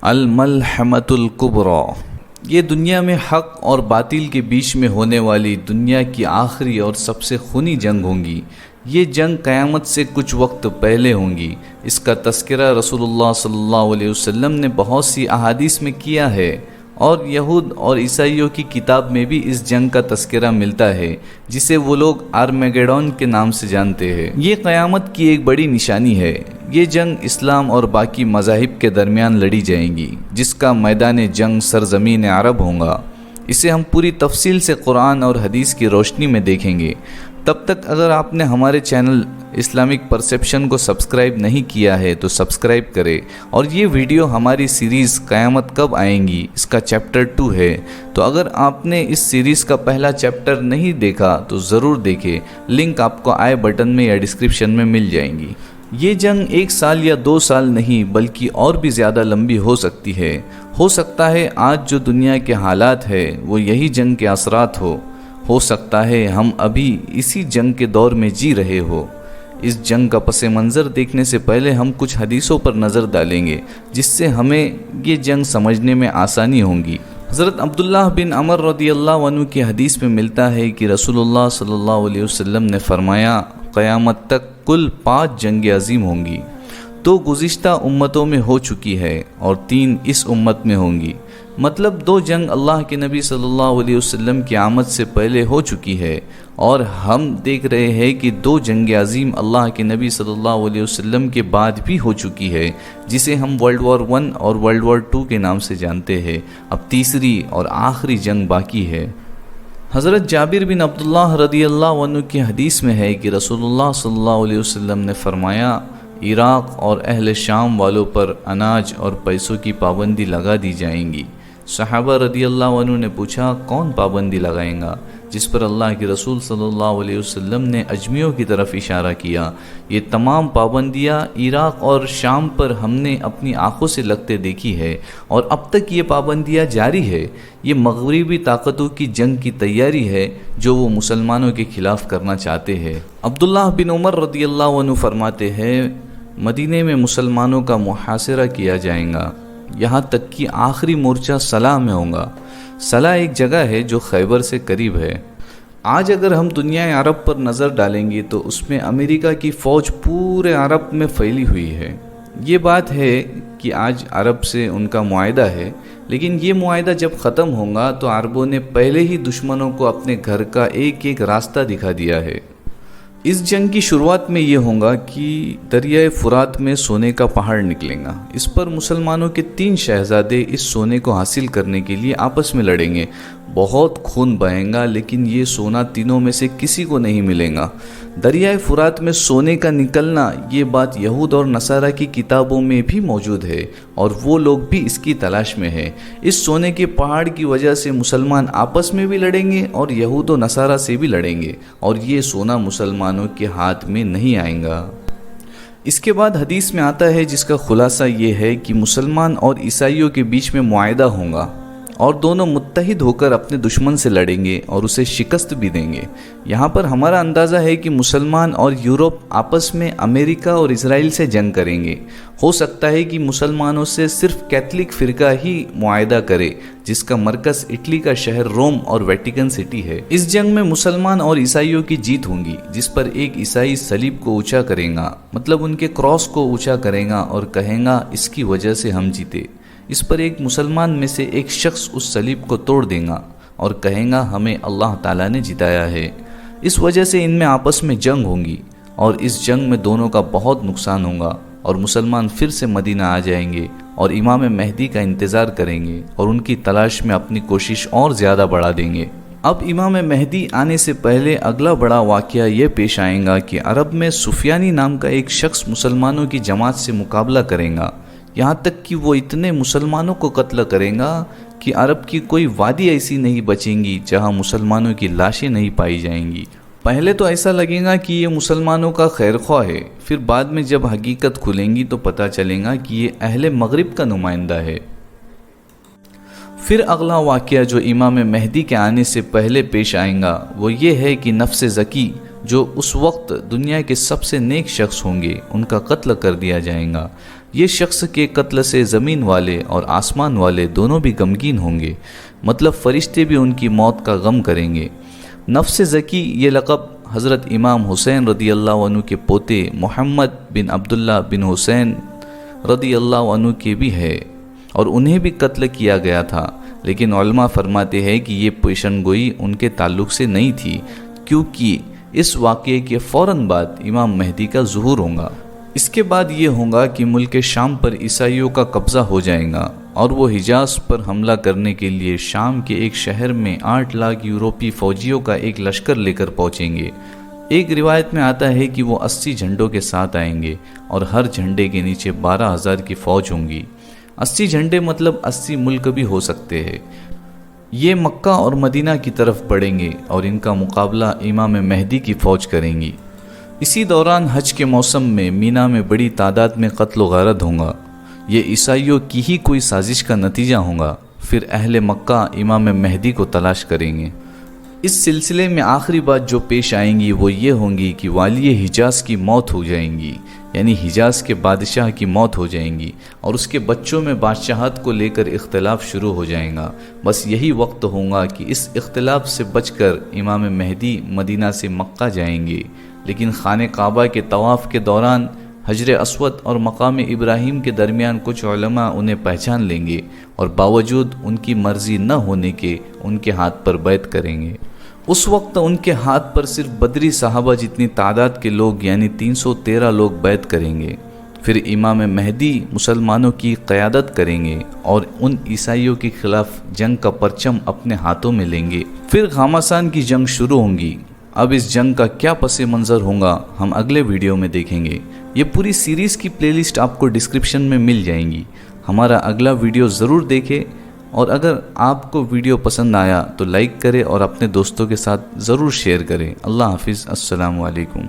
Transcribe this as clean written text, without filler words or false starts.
الملحمۃ الکبریٰ، یہ دنیا میں حق اور باطل کے بیچ میں ہونے والی دنیا کی آخری اور سب سے خونی جنگ ہوں گی۔ یہ جنگ قیامت سے کچھ وقت پہلے ہوں گی۔ اس کا تذکرہ رسول اللہ صلی اللہ علیہ وسلم نے بہت سی احادیث میں کیا ہے، اور یہود اور عیسائیوں کی کتاب میں بھی اس جنگ کا تذکرہ ملتا ہے، جسے وہ لوگ آرمیگیڈون کے نام سے جانتے ہیں۔ یہ قیامت کی ایک بڑی نشانی ہے۔ یہ جنگ اسلام اور باقی مذاہب کے درمیان لڑی جائیں گی، جس کا میدان جنگ سرزمین عرب ہوگا۔ اسے ہم پوری تفصیل سے قرآن اور حدیث کی روشنی میں دیکھیں گے۔ تب تک اگر آپ نے ہمارے چینل اسلامک پرسیپشن کو سبسکرائب نہیں کیا ہے تو سبسکرائب کرے، اور یہ ویڈیو ہماری سیریز قیامت کب آئیں گی اس کا چیپٹر 2 ہے، تو اگر آپ نے اس سیریز کا پہلا چیپٹر نہیں دیکھا تو ضرور دیکھیں۔ لنک آپ کو آئی بٹن میں یا ڈسکرپشن میں مل جائیں گی۔ یہ جنگ 1 سال یا 2 سال نہیں بلکہ اور بھی زیادہ لمبی ہو سکتی ہے۔ ہو سکتا ہے آج جو دنیا کے حالات ہے وہ یہی جنگ کے اثرات ہو سکتا ہے ہم ابھی اسی جنگ کے دور میں جی رہے ہو۔ اس جنگ کا پس منظر دیکھنے سے پہلے ہم کچھ حدیثوں پر نظر ڈالیں گے، جس سے ہمیں یہ جنگ سمجھنے میں آسانی ہوگی۔ حضرت عبداللہ بن عمر رضی اللہ عنہ کی حدیث میں ملتا ہے کہ رسول اللہ صلی اللہ علیہ وسلم نے فرمایا، قیامت تک کل 5 جنگیں عظیم ہوں گی۔ 2 گزشتہ امتوں میں ہو چکی ہے اور 3 اس امت میں ہوں گی۔ مطلب 2 جنگ اللہ کے نبی صلی اللہ علیہ وسلم کی آمد سے پہلے ہو چکی ہے، اور ہم دیکھ رہے ہیں کہ 2 جنگ عظیم اللہ کے نبی صلی اللہ علیہ وسلم کے بعد بھی ہو چکی ہے، جسے ہم ورلڈ وار 1 اور ورلڈ وار 2 کے نام سے جانتے ہیں۔ اب تیسری اور آخری جنگ باقی ہے۔ حضرت جابر بن عبداللہ رضی اللہ عنہ کی حدیث میں ہے کہ رسول اللہ صلی اللہ علیہ وسلم نے فرمایا، عراق اور اہل شام والوں پر اناج اور پیسوں کی پابندی لگا دی جائیں گی۔ صحابہ رضی اللہ عنہ نے پوچھا، کون پابندی لگائیں گا؟ جس پر اللہ کے رسول صلی اللہ علیہ وسلم نے اجمیوں کی طرف اشارہ کیا۔ یہ تمام پابندیاں عراق اور شام پر ہم نے اپنی آنکھوں سے لگتے دیکھی ہے، اور اب تک یہ پابندیاں جاری ہے۔ یہ مغربی طاقتوں کی جنگ کی تیاری ہے جو وہ مسلمانوں کے خلاف کرنا چاہتے ہیں۔ عبداللہ بن عمر رضی اللہ عنہ فرماتے ہیں، مدینے میں مسلمانوں کا محاصرہ کیا جائے گا، یہاں تک کہ آخری مورچہ صلاح میں ہوگا۔ صلاح ایک جگہ ہے جو خیبر سے قریب ہے۔ آج اگر ہم دنیا عرب پر نظر ڈالیں گے تو اس میں امریکہ کی فوج پورے عرب میں پھیلی ہوئی ہے۔ یہ بات ہے کہ آج عرب سے ان کا معاہدہ ہے، لیکن یہ معاہدہ جب ختم ہوگا تو عربوں نے پہلے ہی دشمنوں کو اپنے گھر کا ایک ایک راستہ دکھا دیا ہے۔ اس جنگ کی شروعات میں یہ ہوگا کہ دریائے فرات میں سونے کا پہاڑ نکلے گا۔ اس پر مسلمانوں کے 3 شہزادے اس سونے کو حاصل کرنے کے لیے آپس میں لڑیں گے۔ بہت خون بہے گا، لیکن یہ سونا تینوں میں سے کسی کو نہیں ملے گا۔ دریائے فرات میں سونے کا نکلنا، یہ بات یہود اور نصارہ کی کتابوں میں بھی موجود ہے، اور وہ لوگ بھی اس کی تلاش میں ہیں۔ اس سونے کے پہاڑ کی وجہ سے مسلمان آپس میں بھی لڑیں گے اور یہود و نصارہ سے بھی لڑیں گے، اور یہ سونا مسلمانوں کے ہاتھ میں نہیں آئے گا۔ اس کے بعد حدیث میں آتا ہے، جس کا خلاصہ یہ ہے کہ مسلمان اور عیسائیوں کے بیچ میں معاہدہ ہوگا، اور دونوں متحد ہو کر اپنے دشمن سے لڑیں گے اور اسے شکست بھی دیں گے۔ یہاں پر ہمارا اندازہ ہے کہ مسلمان اور یورپ آپس میں امریکہ اور اسرائیل سے جنگ کریں گے۔ ہو سکتا ہے کہ مسلمانوں سے صرف کیتھولک فرقہ ہی معاہدہ کرے، جس کا مرکز اٹلی کا شہر روم اور ویٹیکن سٹی ہے۔ اس جنگ میں مسلمان اور عیسائیوں کی جیت ہوگی، جس پر ایک عیسائی صلیب کو اونچا کرے گا، مطلب ان کے کراس کو اونچا کرے گا اور کہے گا، اس کی وجہ سے ہم جیتے۔ اس پر ایک مسلمان میں سے ایک شخص اس صلیب کو توڑ دے گا اور کہے گا، ہمیں اللہ تعالیٰ نے جتایا ہے۔ اس وجہ سے ان میں آپس میں جنگ ہوگی، اور اس جنگ میں دونوں کا بہت نقصان ہوگا، اور مسلمان پھر سے مدینہ آ جائیں گے اور امام مہدی کا انتظار کریں گے اور ان کی تلاش میں اپنی کوشش اور زیادہ بڑھا دیں گے۔ اب امام مہدی آنے سے پہلے اگلا بڑا واقعہ یہ پیش آئے گا کہ عرب میں سفیانی نام کا ایک شخص مسلمانوں کی جماعت سے مقابلہ کرے گا، یہاں تک کہ وہ اتنے مسلمانوں کو قتل کرے گا کہ عرب کی کوئی وادی ایسی نہیں بچیں گی جہاں مسلمانوں کی لاشیں نہیں پائی جائیں گی۔ پہلے تو ایسا لگے گا کہ یہ مسلمانوں کا خیر خواہ ہے، پھر بعد میں جب حقیقت کھلیں گی تو پتہ چلے گا کہ یہ اہل مغرب کا نمائندہ ہے۔ پھر اگلا واقعہ جو امام مہدی کے آنے سے پہلے پیش آئے گا وہ یہ ہے کہ نفس زکی، جو اس وقت دنیا کے سب سے نیک شخص ہوں گے، ان کا قتل کر دیا جائے گا۔ یہ شخص کے قتل سے زمین والے اور آسمان والے دونوں بھی غمگین ہوں گے، مطلب فرشتے بھی ان کی موت کا غم کریں گے۔ نفس زکی یہ لقب حضرت امام حسین رضی اللہ عنہ کے پوتے محمد بن عبداللہ بن حسین رضی اللہ عنہ کے بھی ہے، اور انہیں بھی قتل کیا گیا تھا، لیکن علماء فرماتے ہیں کہ یہ پیشن گوئی ان کے تعلق سے نہیں تھی، کیونکہ اس واقعے کے فوراً بعد امام مہدی کا ظہور ہوگا۔ اس کے بعد یہ ہوگا کہ ملک شام پر عیسائیوں کا قبضہ ہو جائے گا، اور وہ حجاز پر حملہ کرنے کے لیے شام کے ایک شہر میں 8 لاکھ یورپی فوجیوں کا ایک لشکر لے کر پہنچیں گے۔ ایک روایت میں آتا ہے کہ وہ 80 جھنڈوں کے ساتھ آئیں گے، اور ہر جھنڈے کے نیچے 12,000 کی فوج ہوں گی۔ 80 جھنڈے مطلب 80 ملک بھی ہو سکتے ہیں۔ یہ مکہ اور مدینہ کی طرف بڑھیں گے اور ان کا مقابلہ امام مہدی کی فوج کریں گی۔ اسی دوران حج کے موسم میں مینا میں بڑی تعداد میں قتل و غارت ہوگا۔ یہ عیسائیوں کی ہی کوئی سازش کا نتیجہ ہوگا۔ پھر اہل مکہ امام مہدی کو تلاش کریں گے۔ اس سلسلے میں آخری بات جو پیش آئیں گی وہ یہ ہوں گی کہ والی حجاز کی موت ہو جائیں گی، یعنی حجاز کے بادشاہ کی موت ہو جائیں گی، اور اس کے بچوں میں بادشاہت کو لے کر اختلاف شروع ہو جائے گا۔ بس یہی وقت ہوگا کہ اس اختلاف سے بچ کر امام مہدی مدینہ سے مکہ جائیں گے، لیکن خانہ کعبہ کے طواف کے دوران حجر اسود اور مقام ابراہیم کے درمیان کچھ علماء انہیں پہچان لیں گے، اور باوجود ان کی مرضی نہ ہونے کے ان کے ہاتھ پر بیعت کریں گے۔ اس وقت ان کے ہاتھ پر صرف بدری صحابہ جتنی تعداد کے لوگ یعنی 313 لوگ بیعت کریں گے۔ پھر امام مہدی مسلمانوں کی قیادت کریں گے اور ان عیسائیوں کے خلاف جنگ کا پرچم اپنے ہاتھوں میں لیں گے۔ پھر گھمسان کی جنگ شروع ہوں گی۔ اب اس جنگ کا کیا پس منظر ہوگا ہم اگلے ویڈیو میں دیکھیں گے۔ یہ پوری سیریز کی پلے لسٹ آپ کو ڈسکرپشن میں مل جائیں گی۔ ہمارا اگلا ویڈیو ضرور دیکھیں، اور اگر آپ کو ویڈیو پسند آیا تو لائک کریں اور اپنے دوستوں کے ساتھ ضرور شیئر کریں۔ اللہ حافظ، السلام علیکم۔